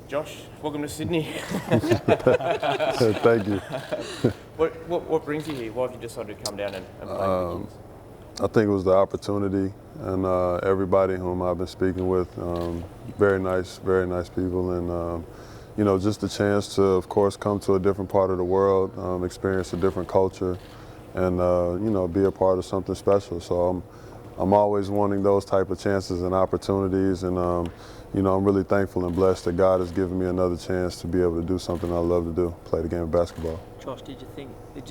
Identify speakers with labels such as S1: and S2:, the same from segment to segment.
S1: Josh, welcome to Sydney.
S2: Thank you.
S1: What brings you here? Why have you decided to come down and play for the Kings?
S2: I think it was the opportunity, and everybody whom I've been speaking with, very nice people, and just the chance to, of course, come to a different part of the world, experience a different culture, and be a part of something special. So I'm always wanting those type of chances and opportunities, and I'm really thankful and blessed that God has given me another chance to be able to do something I love to do, play the game of basketball.
S3: Josh, did you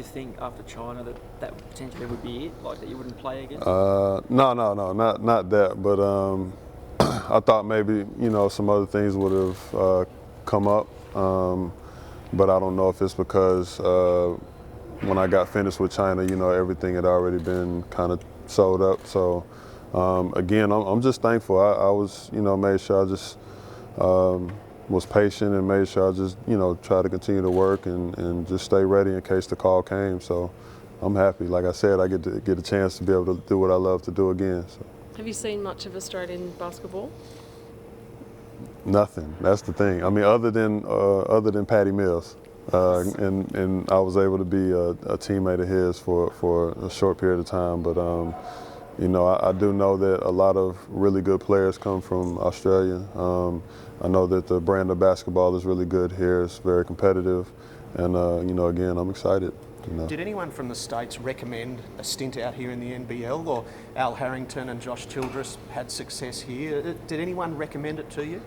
S3: think after China that potentially would be it, like that you wouldn't play again?
S2: No, not that. But I thought maybe some other things would have come up, but I don't know if it's because when I got finished with China, everything had already been kind of sold up. So again, I'm just thankful. I was made sure I just was patient and made sure I just try to continue to work and just stay ready in case the call came. So I'm happy. Like I said, I get a chance to be able to do what I love to do again. So.
S4: Have you seen much of Australian basketball?
S2: Nothing. That's the thing. I mean, other than Patty Mills, and I was able to be a teammate of his for a short period of time. But I do know that a lot of really good players come from Australia. I know that the brand of basketball is really good here. It's very competitive, and again, I'm excited.
S5: Did anyone from the States recommend a stint out here in the NBL, or Al Harrington and Josh Childress had success here? Did anyone recommend it to you?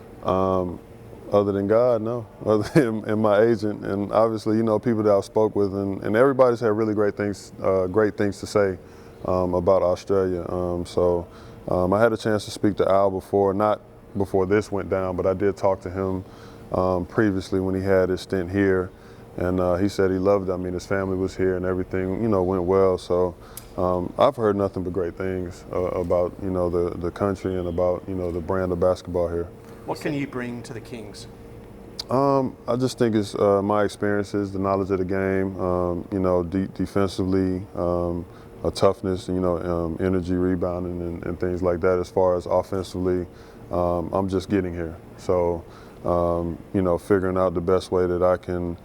S2: Other than God, no. Other than my agent, and obviously, people that I spoke with, and everybody's had really great things to say about Australia. So I had a chance to speak to Al before, not before this went down, but I did talk to him previously when he had his stint here. And he said he loved it. I mean, his family was here and everything, went well. So I've heard nothing but great things about, the country and about, the brand of basketball here.
S5: What can you bring to the Kings?
S2: I just think it's my experiences, the knowledge of the game, defensively, a toughness, energy, rebounding, and things like that. As far as offensively, I'm just getting here. So, figuring out the best way that I can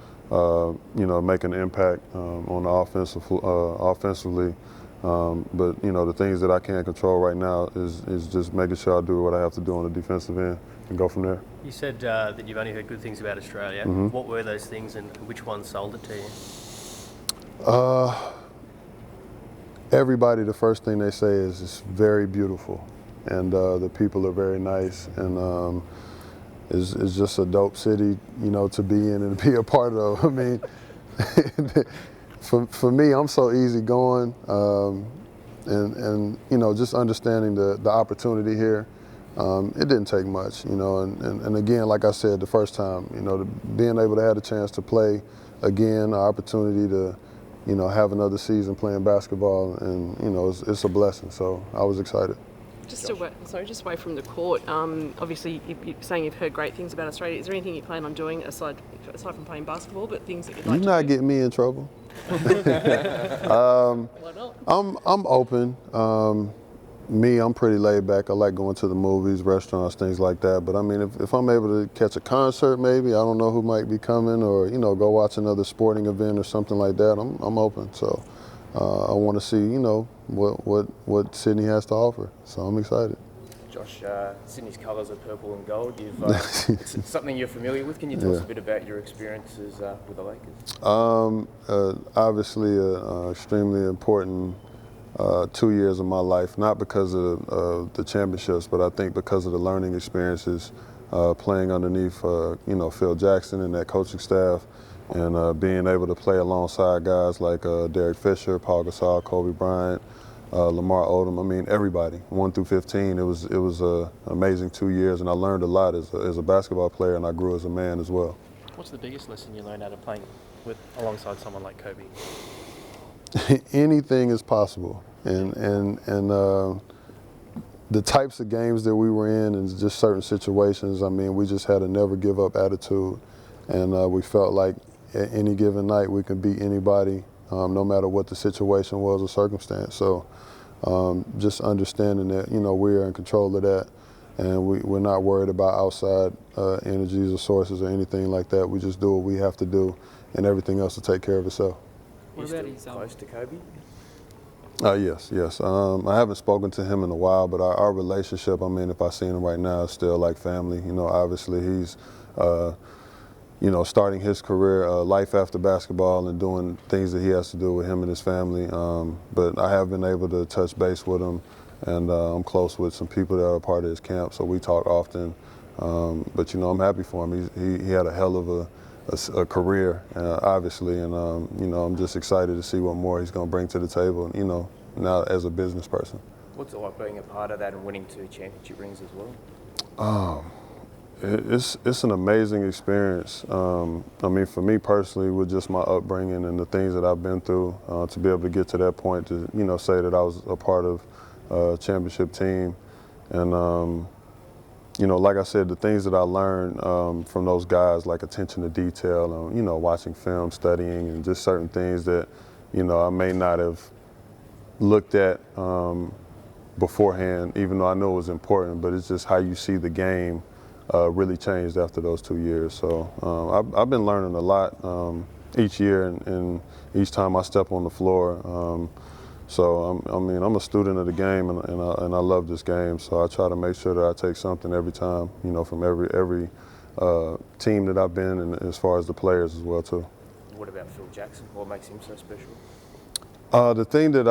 S2: make an impact on the offensively. But the things that I can't control right now is just making sure I do what I have to do on the defensive end and go from there.
S6: You said that you've only heard good things about Australia.
S2: Mm-hmm.
S6: What were those things, and which one sold it to you?
S2: Everybody, the first thing they say is it's very beautiful, and the people are very nice, and it's just a dope city, to be in and to be a part of. I mean, for me, I'm so easygoing, and just understanding the opportunity here. It didn't take much, and again, like I said the first time, being able to have a chance to play again, an opportunity to, have another season playing basketball, and it's a blessing. So I was excited.
S4: Just away from the court. Obviously, you're saying you've heard great things about Australia. Is there anything you plan on doing aside from playing basketball, but things that you'd like to do?
S2: You're not getting me in trouble.
S4: Why not?
S2: I'm open. I'm pretty laid back. I like going to the movies, restaurants, things like that. But I mean, if I'm able to catch a concert, maybe, I don't know who might be coming, or go watch another sporting event or something like that, I'm open. So I want to see what Sydney has to offer. So I'm excited.
S1: Josh, Sydney's colours are purple and gold. It's something you're familiar with. Can you tell us a bit about your experiences with the Lakers?
S2: Obviously, extremely important 2 years of my life, not because of the championships, but I think because of the learning experiences, playing underneath, Phil Jackson and that coaching staff, and being able to play alongside guys like Derek Fisher, Paul Gasol, Kobe Bryant, Lamar Odom. I mean, everybody, 1 through 15. It was an amazing 2 years, and I learned a lot as a basketball player, and I grew as a man as well.
S6: What's the biggest lesson you learned out of playing alongside someone like Kobe?
S2: Anything is possible, and the types of games that we were in and just certain situations, I mean, we just had a never give up attitude, and we felt like at any given night we could beat anybody, no matter what the situation was or circumstance. So just understanding that, we are in control of that, and we're not worried about outside energies or sources or anything like that. We just do what we have to do, and everything else will take care of itself.
S3: What about his
S1: close to Kobe?
S2: Yes. I haven't spoken to him in a while, but our relationship, I mean, if I seen him right now, is still like family. You know, obviously he's, starting his career, life after basketball and doing things that he has to do with him and his family. But I have been able to touch base with him, and I'm close with some people that are part of his camp, so we talk often. But, I'm happy for him. He had a hell of a career, obviously, and I'm just excited to see what more he's going to bring to the table, now as a business person.
S1: What's it like being a part of that and winning 2 championship rings as well?
S2: It's an amazing experience. I mean, for me personally, with just my upbringing and the things that I've been through, to be able to get to that point to, say that I was a part of a championship team. And, like I said, the things that I learned from those guys, like attention to detail, watching film, studying, and just certain things that, I may not have looked at beforehand, even though I know it was important, but it's just how you see the game really changed after those 2 years. So I've been learning a lot each year and each time I step on the floor. So I'm a student of the game, and I love this game. So I try to make sure that I take something every time, from every team that I've been, and as far as the players as well too.
S1: What about Phil Jackson? What makes him so special?
S2: The thing that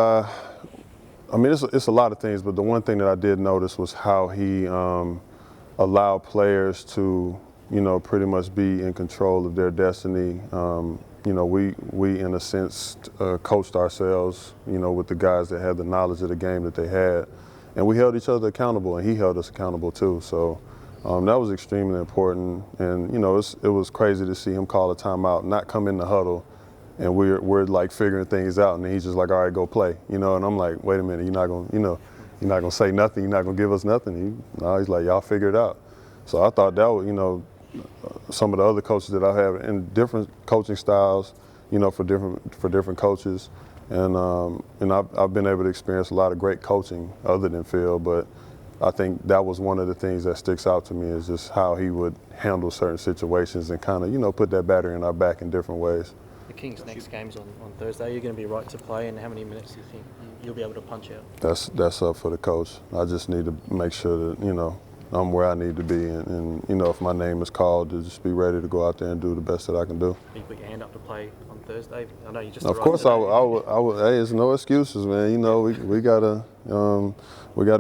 S2: it's a lot of things, but the one thing that I did notice was how he allowed players to, pretty much be in control of their destiny. We in a sense coached ourselves, with the guys that had the knowledge of the game that they had, and we held each other accountable, and he held us accountable too. So that was extremely important, and it was crazy to see him call a timeout, not come in the huddle, and we're like figuring things out, and he's just like, all right, go play, and I'm like, wait a minute, you're not gonna say nothing, you're not gonna give us nothing. He's like, y'all figure it out. So I thought that was, some of the other coaches that I have in different coaching styles, for different coaches, and I've been able to experience a lot of great coaching other than Phil, but I think that was one of the things that sticks out to me is just how he would handle certain situations and kind of, put that battery in our back in different ways.
S6: The Kings' next game's on Thursday. You're going to be right to play, and how many minutes do you think you'll be able to punch out?
S2: That's up for the coach. I just need to make sure that, I'm where I need to be, and if my name is called, to just be ready to go out there and do the best that I can do.
S6: You put your hand up to play on Thursday. I know you just.
S2: Of course, I would. Hey, there's no excuses, man. We gotta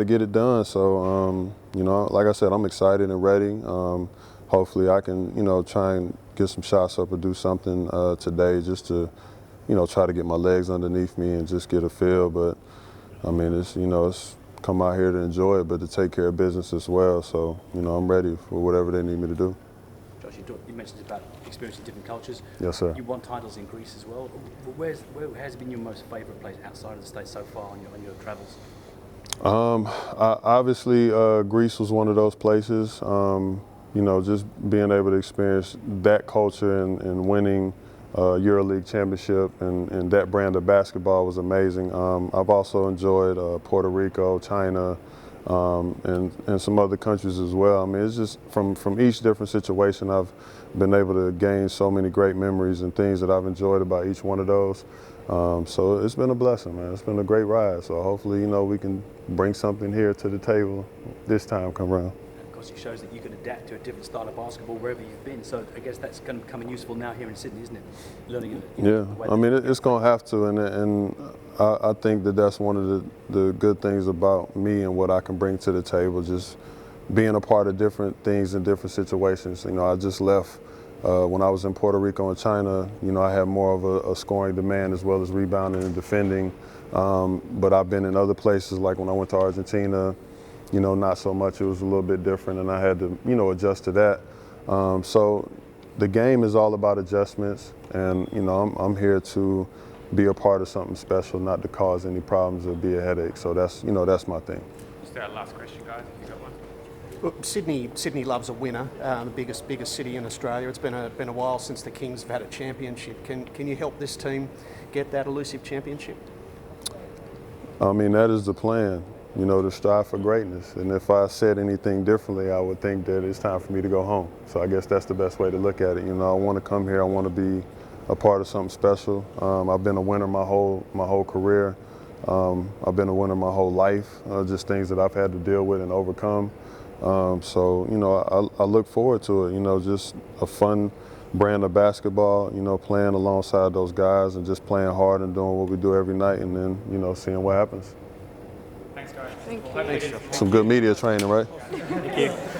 S2: get it done. So, like I said, I'm excited and ready. Hopefully, I can, try and get some shots up or do something today, just to, try to get my legs underneath me and just get a feel. But I mean, it's come out here to enjoy it, but to take care of business as well. So, I'm ready for whatever they need me to do.
S7: Josh, you mentioned about experiencing different cultures.
S2: Yes, sir.
S7: You won titles in Greece as well. Where has been your most favourite place outside of the States so far on your travels?
S2: Obviously, Greece was one of those places. Just being able to experience that culture and winning EuroLeague championship and that brand of basketball was amazing. I've also enjoyed Puerto Rico, China, and some other countries as well. I mean, it's just from each different situation, I've been able to gain so many great memories and things that I've enjoyed about each one of those. So it's been a blessing, man. It's been a great ride. So hopefully, we can bring something here to the table this time come around.
S7: Of course, it shows that you can adapt to a different style of basketball wherever you've been. So I guess that's going to become useful now here in Sydney, isn't it? Learning.
S2: Yeah, I mean, it's going to have to, and I think that's one of the good things about me and what I can bring to the table, just being a part of different things in different situations. I just left when I was in Puerto Rico and China. I had more of a scoring demand as well as rebounding and defending. But I've been in other places, like when I went to Argentina, not so much. It was a little bit different, and I had to, adjust to that. So the game is all about adjustments, and, I'm here to be a part of something special, not to cause any problems or be a headache. So that's my thing.
S8: Just our last question, guys, if you got one.
S5: Well, Sydney loves a winner. The biggest city in Australia. It's been a while since the Kings have had a championship. Can you help this team get that elusive championship?
S2: I mean, that is the plan. you know, to strive for greatness. And if I said anything differently, I would think that it's time for me to go home. So I guess that's the best way to look at it. You know, I want to come here. I want to be a part of something special. I've been a winner my whole career. I've been a winner my whole life. Just things that I've had to deal with and overcome. So, you know, I look forward to it. You know, just a fun brand of basketball, you know, playing alongside those guys and just playing hard and doing what we do every night, and then, you know, seeing what happens.
S8: Thanks, guys.
S4: Thank you.
S8: Hopefully it is-
S2: Some good media training, right?
S6: Thank you.